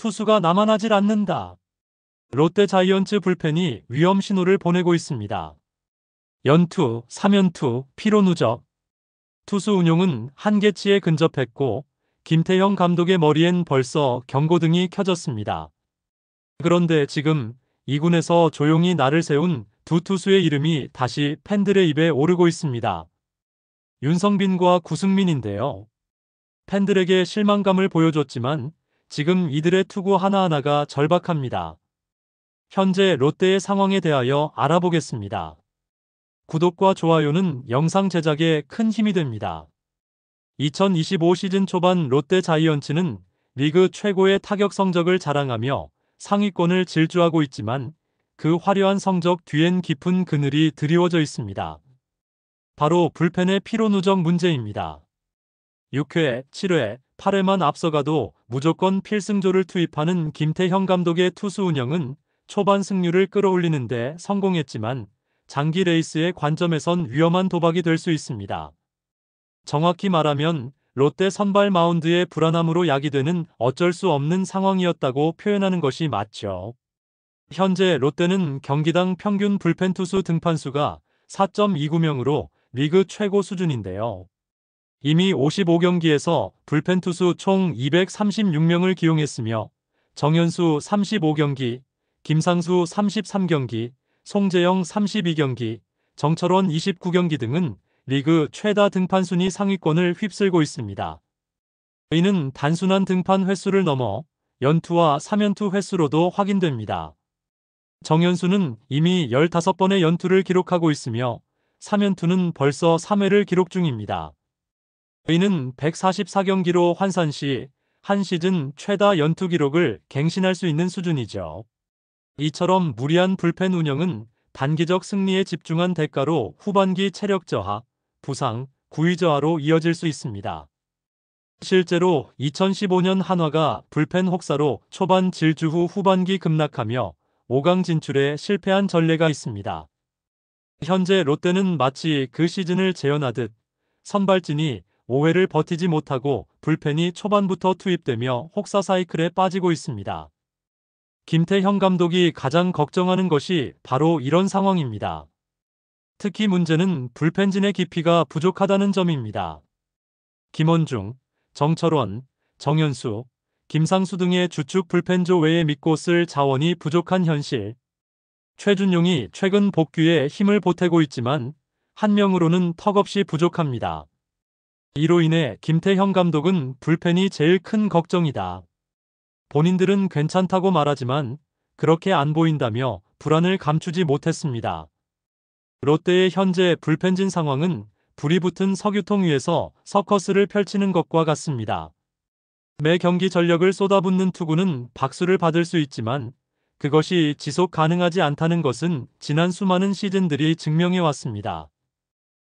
투수가 남아나질 않는다. 롯데 자이언츠 불펜이 위험 신호를 보내고 있습니다. 연투, 3연투, 피로 누적. 투수 운용은 한계치에 근접했고 김태형 감독의 머리엔 벌써 경고등이 켜졌습니다. 그런데 지금 2군에서 조용히 날을 세운 두 투수의 이름이 다시 팬들의 입에 오르고 있습니다. 윤성빈과 구승민인데요. 팬들에게 실망감을 보여줬지만 지금 이들의 투구 하나하나가 절박합니다. 현재 롯데의 상황에 대하여 알아보겠습니다. 구독과 좋아요는 영상 제작에 큰 힘이 됩니다. 2025 시즌 초반 롯데 자이언츠는 리그 최고의 타격 성적을 자랑하며 상위권을 질주하고 있지만 그 화려한 성적 뒤엔 깊은 그늘이 드리워져 있습니다. 바로 불펜의 피로 누적 문제입니다. 6회, 7회, 8회만 앞서가도 무조건 필승조를 투입하는 김태형 감독의 투수 운영은 초반 승률을 끌어올리는데 성공했지만 장기 레이스의 관점에선 위험한 도박이 될 수 있습니다. 정확히 말하면 롯데 선발 마운드의 불안함으로 야기되는 어쩔 수 없는 상황이었다고 표현하는 것이 맞죠. 현재 롯데는 경기당 평균 불펜 투수 등판수가 4.29명으로 리그 최고 수준인데요. 이미 55경기에서 불펜 투수 총 236명을 기용했으며 정현수 35경기, 김상수 33경기, 송재영 32경기, 정철원 29경기 등은 리그 최다 등판 순위 상위권을 휩쓸고 있습니다. 이는 단순한 등판 횟수를 넘어 연투와 3연투 횟수로도 확인됩니다. 정현수는 이미 15번의 연투를 기록하고 있으며 3연투는 벌써 3회를 기록 중입니다. 이는 144경기로 환산 시 한 시즌 최다 연투 기록을 갱신할 수 있는 수준이죠. 이처럼 무리한 불펜 운영은 단기적 승리에 집중한 대가로 후반기 체력 저하, 부상, 구위 저하로 이어질 수 있습니다. 실제로 2015년 한화가 불펜 혹사로 초반 질주 후 후반기 급락하며 5강 진출에 실패한 전례가 있습니다. 현재 롯데는 마치 그 시즌을 재현하듯 선발진이 5회를 버티지 못하고 불펜이 초반부터 투입되며 혹사 사이클에 빠지고 있습니다. 김태형 감독이 가장 걱정하는 것이 바로 이런 상황입니다. 특히 문제는 불펜진의 깊이가 부족하다는 점입니다. 김원중, 정철원, 정현수, 김상수 등의 주축 불펜조 외에 믿고 쓸 자원이 부족한 현실. 최준용이 최근 복귀에 힘을 보태고 있지만 한 명으로는 턱없이 부족합니다. 이로 인해 김태형 감독은 불펜이 제일 큰 걱정이다. 본인들은 괜찮다고 말하지만 그렇게 안 보인다며 불안을 감추지 못했습니다. 롯데의 현재 불펜진 상황은 불이 붙은 석유통 위에서 서커스를 펼치는 것과 같습니다. 매 경기 전력을 쏟아붓는 투구는 박수를 받을 수 있지만 그것이 지속 가능하지 않다는 것은 지난 수많은 시즌들이 증명해 왔습니다.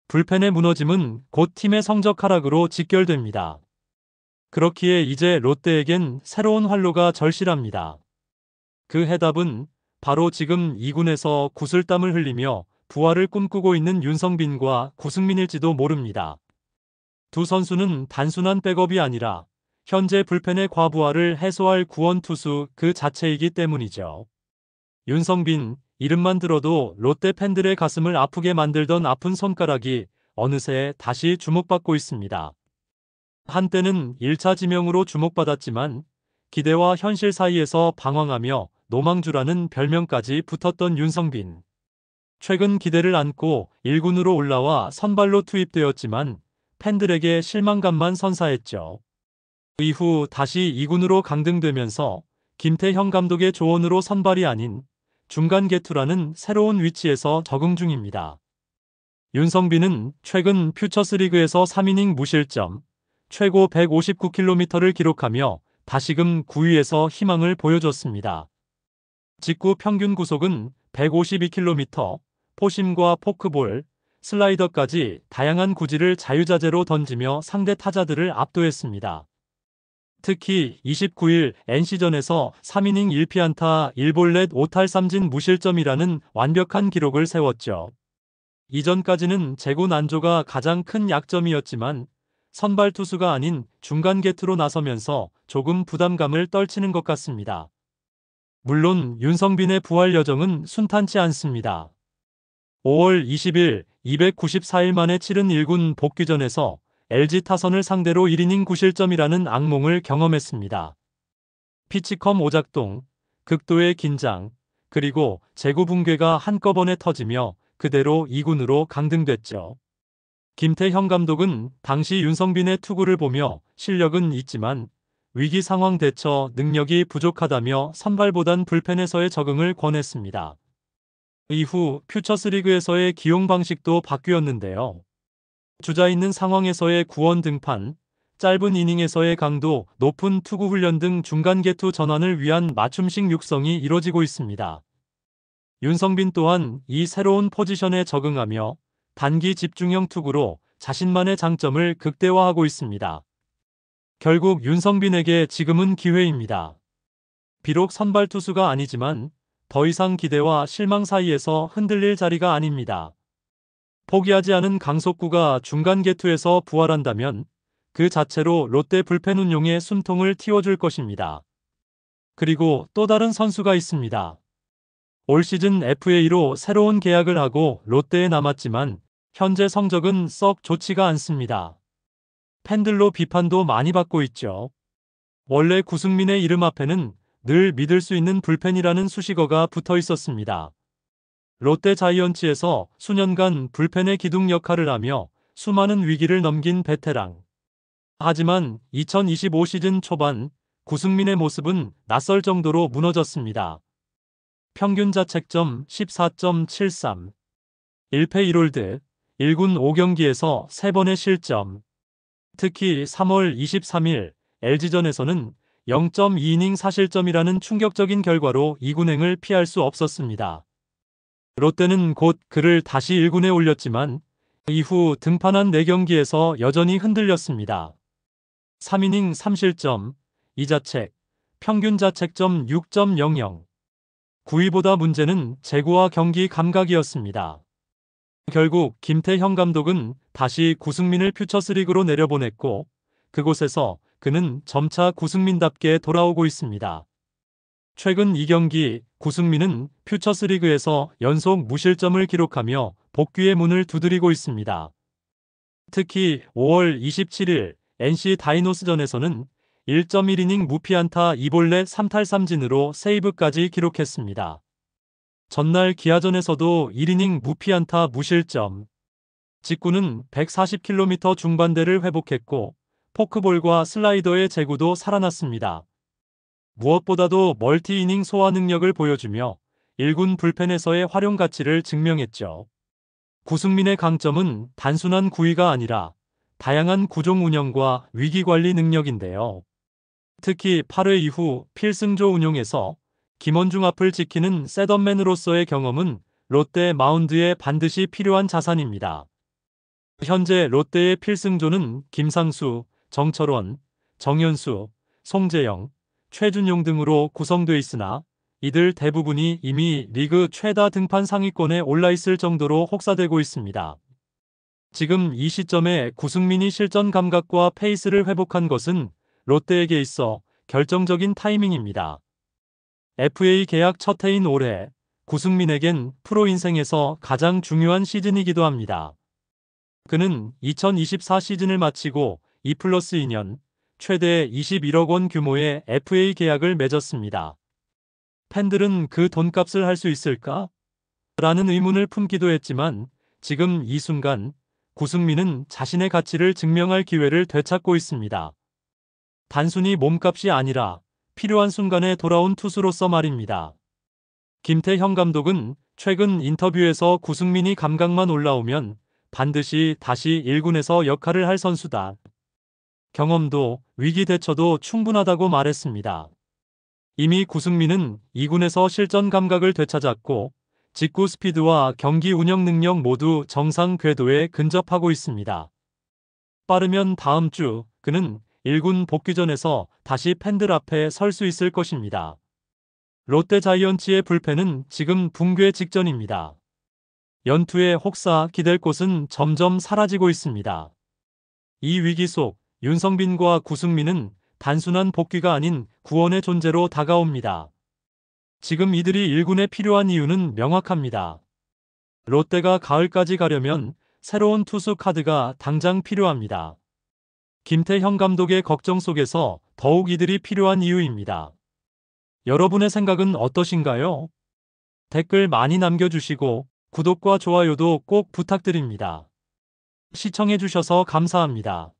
불펜의 무너짐은 곧 팀의 성적 하락으로 직결됩니다. 그렇기에 이제 롯데에겐 새로운 활로가 절실합니다. 그 해답은 바로 지금 2군에서 구슬땀을 흘리며 부활을 꿈꾸고 있는 윤성빈과 구승민일지도 모릅니다. 두 선수는 단순한 백업이 아니라 현재 불펜의 과부하를 해소할 구원 투수 그 자체이기 때문이죠. 윤성빈, 이름만 들어도 롯데 팬들의 가슴을 아프게 만들던 아픈 손가락이 어느새 다시 주목받고 있습니다. 한때는 1차 지명으로 주목받았지만 기대와 현실 사이에서 방황하며 노망주라는 별명까지 붙었던 윤성빈. 최근 기대를 안고 1군으로 올라와 선발로 투입되었지만 팬들에게 실망감만 선사했죠. 이후 다시 2군으로 강등되면서 김태형 감독의 조언으로 선발이 아닌 중간 개투라는 새로운 위치에서 적응 중입니다. 윤성빈은 최근 퓨처스리그에서 3이닝 무실점, 최고 159km를 기록하며 다시금 9위에서 희망을 보여줬습니다. 직구 평균 구속은 152km, 포심과 포크볼, 슬라이더까지 다양한 구질을 자유자재로 던지며 상대 타자들을 압도했습니다. 특히 29일 NC전에서 3이닝 1피안타 1볼넷 5탈3진 무실점이라는 완벽한 기록을 세웠죠. 이전까지는 제구 난조가 가장 큰 약점이었지만 선발 투수가 아닌 중간 게투로 나서면서 조금 부담감을 떨치는 것 같습니다. 물론 윤성빈의 부활 여정은 순탄치 않습니다. 5월 20일 294일 만에 치른 1군 복귀전에서 LG 타선을 상대로 1이닝 9실점이라는 악몽을 경험했습니다. 피치컴 오작동, 극도의 긴장, 그리고 제구 붕괴가 한꺼번에 터지며 그대로 2군으로 강등됐죠. 김태형 감독은 당시 윤성빈의 투구를 보며 실력은 있지만 위기 상황 대처 능력이 부족하다며 선발보단 불펜에서의 적응을 권했습니다. 이후 퓨처스리그에서의 기용 방식도 바뀌었는데요. 주자 있는 상황에서의 구원 등판, 짧은 이닝에서의 강도, 높은 투구 훈련 등 중간 개투 전환을 위한 맞춤식 육성이 이뤄지고 있습니다. 윤성빈 또한 이 새로운 포지션에 적응하며 단기 집중형 투구로 자신만의 장점을 극대화하고 있습니다. 결국 윤성빈에게 지금은 기회입니다. 비록 선발 투수가 아니지만 더 이상 기대와 실망 사이에서 흔들릴 자리가 아닙니다. 포기하지 않은 강속구가 중간 개투에서 부활한다면 그 자체로 롯데 불펜 운용의 숨통을 틔워줄 것입니다. 그리고 또 다른 선수가 있습니다. 올 시즌 FA로 새로운 계약을 하고 롯데에 남았지만 현재 성적은 썩 좋지가 않습니다. 팬들로 비판도 많이 받고 있죠. 원래 구승민의 이름 앞에는 늘 믿을 수 있는 불펜이라는 수식어가 붙어 있었습니다. 롯데 자이언츠에서 수년간 불펜의 기둥 역할을 하며 수많은 위기를 넘긴 베테랑. 하지만 2025 시즌 초반 구승민의 모습은 낯설 정도로 무너졌습니다. 평균 자책점 14.73, 1패 1홀드, 1군 5경기에서 3번의 실점. 특히 3월 23일 LG전에서는 0.2이닝 4실점이라는 충격적인 결과로 2군행을 피할 수 없었습니다. 롯데는 곧 그를 다시 1군에 올렸지만 이후 등판한 4경기에서 여전히 흔들렸습니다. 3이닝 3실점, 2자책, 평균 자책점 6.00. 9위보다 문제는 제구와 경기 감각이었습니다. 결국 김태형 감독은 다시 구승민을 퓨처스리그로 내려보냈고 그곳에서 그는 점차 구승민답게 돌아오고 있습니다. 최근 2경기 구승민은 퓨처스리그에서 연속 무실점을 기록하며 복귀의 문을 두드리고 있습니다. 특히 5월 27일 NC 다이노스전에서는 1.1이닝 무피안타 2볼넷 3탈3진으로 세이브까지 기록했습니다. 전날 기아전에서도 1이닝 무피안타 무실점. 직구는 140km 중반대를 회복했고 포크볼과 슬라이더의 제구도 살아났습니다. 무엇보다도 멀티이닝 소화 능력을 보여주며 1군 불펜에서의 활용 가치를 증명했죠. 구승민의 강점은 단순한 구위가 아니라 다양한 구종 운영과 위기관리 능력인데요. 특히 8회 이후 필승조 운용에서 김원중 앞을 지키는 셋업맨으로서의 경험은 롯데 마운드에 반드시 필요한 자산입니다. 현재 롯데의 필승조는 김상수, 정철원, 정현수, 송재영, 최준용 등으로 구성돼 있으나 이들 대부분이 이미 리그 최다 등판 상위권에 올라있을 정도로 혹사되고 있습니다. 지금 이 시점에 구승민이 실전 감각과 페이스를 회복한 것은 롯데에게 있어 결정적인 타이밍입니다. FA 계약 첫 해인 올해 구승민에겐 프로 인생에서 가장 중요한 시즌이기도 합니다. 그는 2024 시즌을 마치고 2+2년 최대 21억 원 규모의 FA 계약을 맺었습니다. 팬들은 그 돈값을 할 수 있을까? 라는 의문을 품기도 했지만 지금 이 순간 구승민은 자신의 가치를 증명할 기회를 되찾고 있습니다. 단순히 몸값이 아니라 필요한 순간에 돌아온 투수로서 말입니다. 김태형 감독은 최근 인터뷰에서 구승민이 감각만 올라오면 반드시 다시 1군에서 역할을 할 선수다. 경험도 위기 대처도 충분하다고 말했습니다. 이미 구승민은 2군에서 실전 감각을 되찾았고 직구 스피드와 경기 운영 능력 모두 정상 궤도에 근접하고 있습니다. 빠르면 다음 주 그는 1군 복귀전에서 다시 팬들 앞에 설 수 있을 것입니다. 롯데 자이언츠의 불펜은 지금 붕괴 직전입니다. 연투의 혹사 기댈 곳은 점점 사라지고 있습니다. 이 위기 속 윤성빈과 구승민은 단순한 복귀가 아닌 구원의 존재로 다가옵니다. 지금 이들이 1군에 필요한 이유는 명확합니다. 롯데가 가을까지 가려면 새로운 투수 카드가 당장 필요합니다. 김태형 감독의 걱정 속에서 더욱 이들이 필요한 이유입니다. 여러분의 생각은 어떠신가요? 댓글 많이 남겨주시고 구독과 좋아요도 꼭 부탁드립니다. 시청해주셔서 감사합니다.